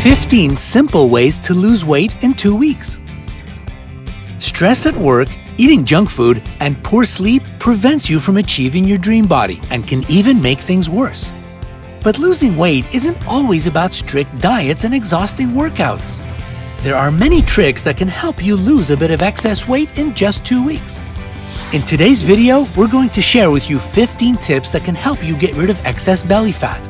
15 simple ways to lose weight in 2 weeks. Stress at work, eating junk food, and poor sleep prevents you from achieving your dream body and can even make things worse. But losing weight isn't always about strict diets and exhausting workouts. There are many tricks that can help you lose a bit of excess weight in just 2 weeks. In today's video, we're going to share with you 15 tips that can help you get rid of excess belly fat.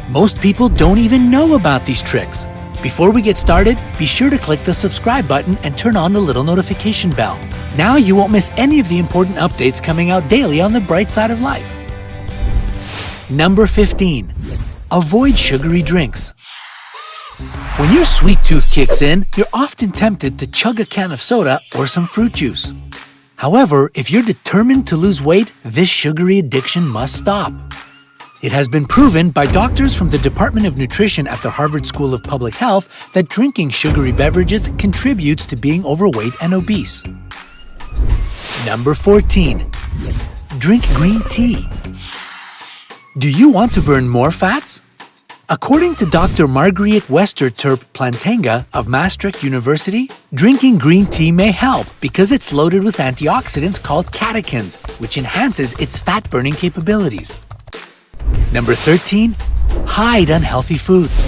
Most people don't even know about these tricks. Before we get started, be sure to click the subscribe button and turn on the little notification bell. Now you won't miss any of the important updates coming out daily on the bright side of life. Number 15. Avoid sugary drinks. When your sweet tooth kicks in, you're often tempted to chug a can of soda or some fruit juice. However, if you're determined to lose weight, this sugary addiction must stop. It has been proven by doctors from the Department of Nutrition at the Harvard School of Public Health that drinking sugary beverages contributes to being overweight and obese. Number 14. Drink green tea. Do you want to burn more fats? According to Dr. Margriet Westerterp Plantenga of Maastricht University, drinking green tea may help because it's loaded with antioxidants called catechins, which enhances its fat-burning capabilities. Number 13. Hide unhealthy foods.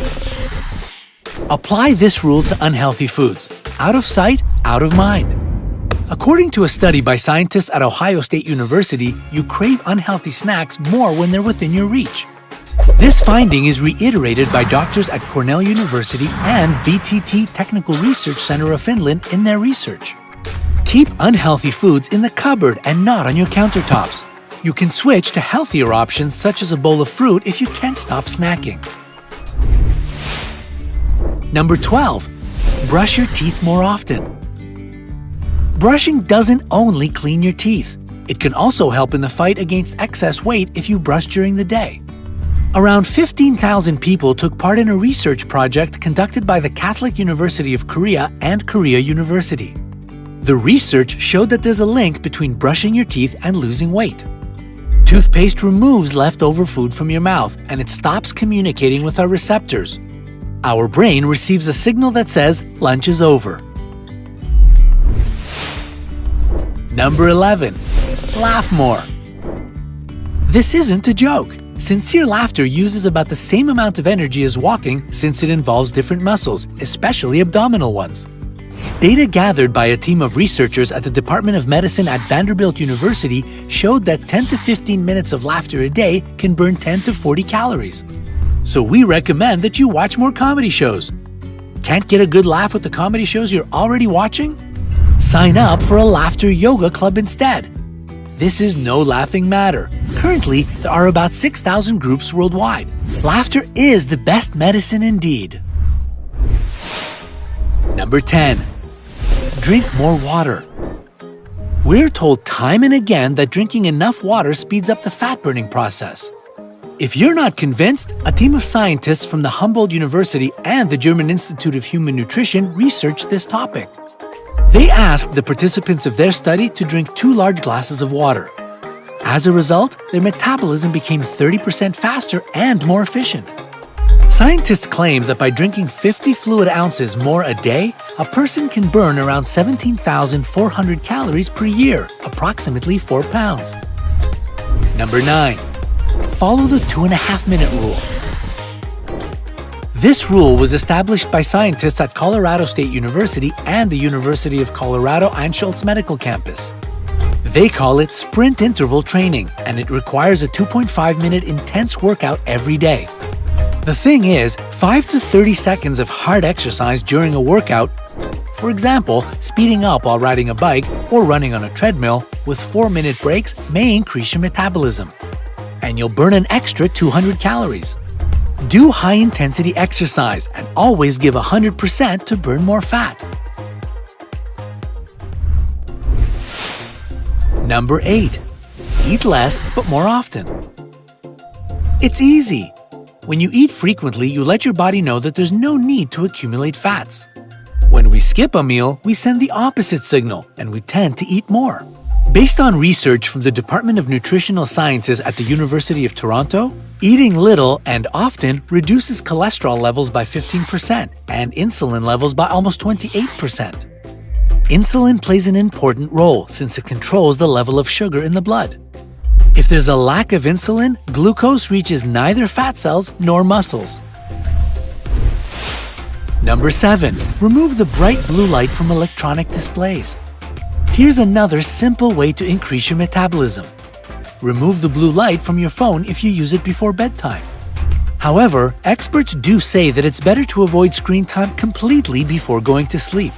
Apply this rule to unhealthy foods. Out of sight, out of mind. According to a study by scientists at Ohio State University, you crave unhealthy snacks more when they're within your reach. This finding is reiterated by doctors at Cornell University and VTT Technical Research Center of Finland in their research. Keep unhealthy foods in the cupboard and not on your countertops. You can switch to healthier options such as a bowl of fruit if you can't stop snacking. Number 12. Brush your teeth more often. Brushing doesn't only clean your teeth. It can also help in the fight against excess weight if you brush during the day. Around 15,000 people took part in a research project conducted by the Catholic University of Korea and Korea University. The research showed that there's a link between brushing your teeth and losing weight. Toothpaste removes leftover food from your mouth and it stops communicating with our receptors. Our brain receives a signal that says lunch is over. Number 11. Laugh more. This isn't a joke. Sincere laughter uses about the same amount of energy as walking since it involves different muscles, especially abdominal ones. Data gathered by a team of researchers at the Department of Medicine at Vanderbilt University showed that 10 to 15 minutes of laughter a day can burn 10 to 40 calories. So we recommend that you watch more comedy shows. Can't get a good laugh with the comedy shows you're already watching? Sign up for a laughter yoga club instead. This is no laughing matter. Currently, there are about 6,000 groups worldwide. Laughter is the best medicine indeed. Number 10. Drink more water. We're told time and again that drinking enough water speeds up the fat-burning process. If you're not convinced, a team of scientists from the Humboldt University and the German Institute of Human Nutrition researched this topic. They asked the participants of their study to drink 2 large glasses of water. As a result, their metabolism became 30% faster and more efficient. Scientists claim that by drinking 50 fluid ounces more a day, a person can burn around 17,400 calories per year, approximately 4 pounds. Number 9. Follow the 2.5-minute rule. This rule was established by scientists at Colorado State University and the University of Colorado Anschutz Medical Campus. They call it sprint interval training, and it requires a 2.5-minute intense workout every day. The thing is, 5 to 30 seconds of hard exercise during a workout, for example, speeding up while riding a bike or running on a treadmill with 4-minute breaks may increase your metabolism. And you'll burn an extra 200 calories. Do high-intensity exercise and always give 100% to burn more fat. Number 8. Eat less but more often. It's easy. When you eat frequently, you let your body know that there's no need to accumulate fats. When we skip a meal, we send the opposite signal and we tend to eat more. Based on research from the Department of Nutritional Sciences at the University of Toronto, Eating little and often reduces cholesterol levels by 15% and insulin levels by almost 28%. Insulin plays an important role since it controls the level of sugar in the blood. If there's a lack of insulin, glucose reaches neither fat cells nor muscles. Number 7. Remove the bright blue light from electronic displays. Here's another simple way to increase your metabolism. Remove the blue light from your phone if you use it before bedtime. However, experts do say that it's better to avoid screen time completely before going to sleep.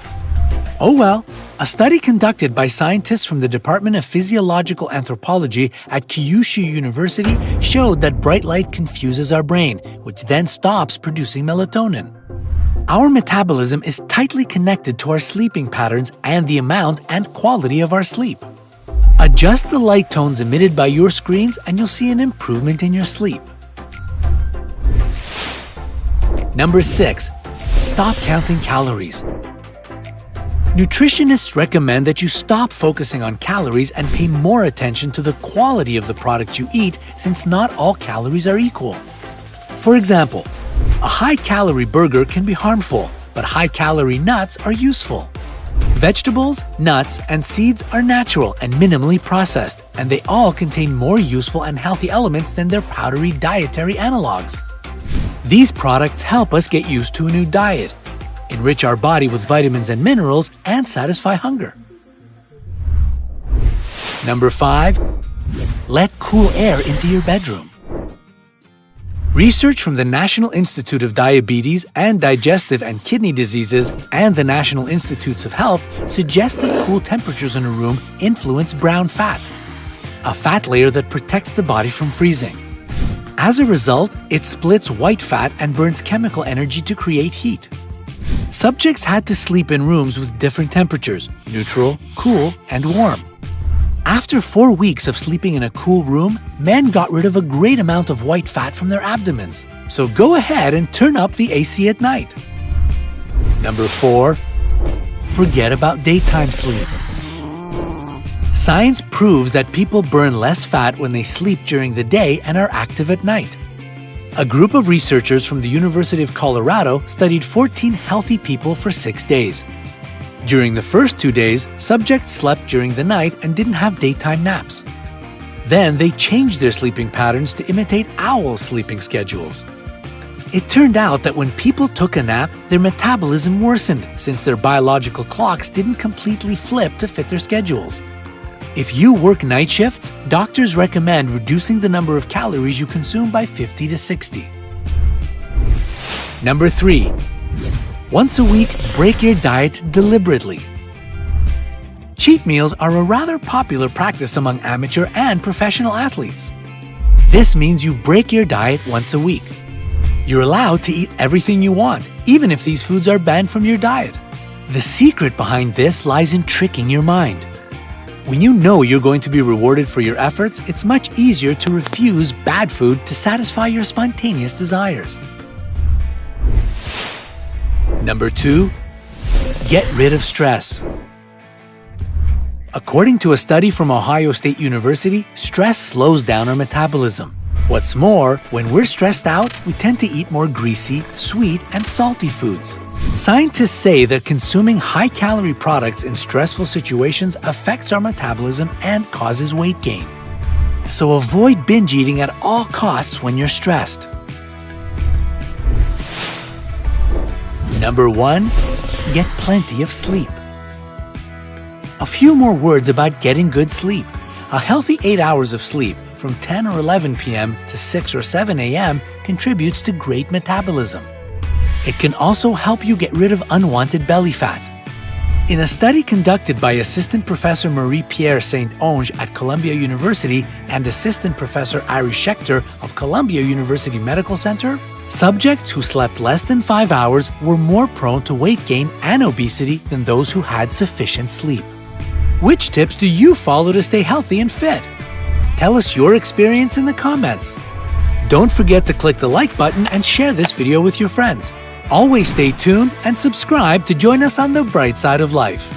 Oh well, a study conducted by scientists from the Department of Physiological Anthropology at Kyushu University showed that bright light confuses our brain, which then stops producing melatonin. Our metabolism is tightly connected to our sleeping patterns and the amount and quality of our sleep. Adjust the light tones emitted by your screens and you'll see an improvement in your sleep. Number 6. Stop counting calories. Nutritionists recommend that you stop focusing on calories and pay more attention to the quality of the products you eat, since not all calories are equal. For example, a high-calorie burger can be harmful, but high-calorie nuts are useful. Vegetables, nuts, and seeds are natural and minimally processed, and they all contain more useful and healthy elements than their powdery dietary analogs. These products help us get used to a new diet, enrich our body with vitamins and minerals, and satisfy hunger. Number 5. Let cool air into your bedroom. Research from the National Institute of Diabetes and Digestive and Kidney Diseases and the National Institutes of Health suggests that cool temperatures in a room influence brown fat, a fat layer that protects the body from freezing. As a result, it splits white fat and burns chemical energy to create heat. Subjects had to sleep in rooms with different temperatures: neutral, cool, and warm. After 4 weeks of sleeping in a cool room, men got rid of a great amount of white fat from their abdomens. So go ahead and turn up the AC at night. Number 4. Forget about daytime sleep. Science proves that people burn less fat when they sleep during the day and are active at night. A group of researchers from the University of Colorado studied 14 healthy people for 6 days. During the first 2 days, subjects slept during the night and didn't have daytime naps. Then they changed their sleeping patterns to imitate owl sleeping schedules. It turned out that when people took a nap, their metabolism worsened since their biological clocks didn't completely flip to fit their schedules. If you work night shifts, doctors recommend reducing the number of calories you consume by 50 to 60. Number 3. Once a week, break your diet deliberately. Cheat meals are a rather popular practice among amateur and professional athletes. This means you break your diet once a week. You're allowed to eat everything you want, even if these foods are banned from your diet. The secret behind this lies in tricking your mind. When you know you're going to be rewarded for your efforts, it's much easier to refuse bad food to satisfy your spontaneous desires. Number 2. Get rid of stress. According to a study from Ohio State University, stress slows down our metabolism. What's more, when we're stressed out, we tend to eat more greasy, sweet, and salty foods. Scientists say that consuming high-calorie products in stressful situations affects our metabolism and causes weight gain. So avoid binge eating at all costs when you're stressed. Number 1. Get plenty of sleep. A few more words about getting good sleep. A healthy 8 hours of sleep, from 10 or 11 p.m. to 6 or 7 a.m., contributes to great metabolism. It can also help you get rid of unwanted belly fat. In a study conducted by Assistant Professor Marie-Pierre Saint-Onge at Columbia University and Assistant Professor Ari Schechter of Columbia University Medical Center, subjects who slept less than 5 hours were more prone to weight gain and obesity than those who had sufficient sleep. Which tips do you follow to stay healthy and fit? Tell us your experience in the comments. Don't forget to click the like button and share this video with your friends. Always stay tuned and subscribe to join us on the bright side of life.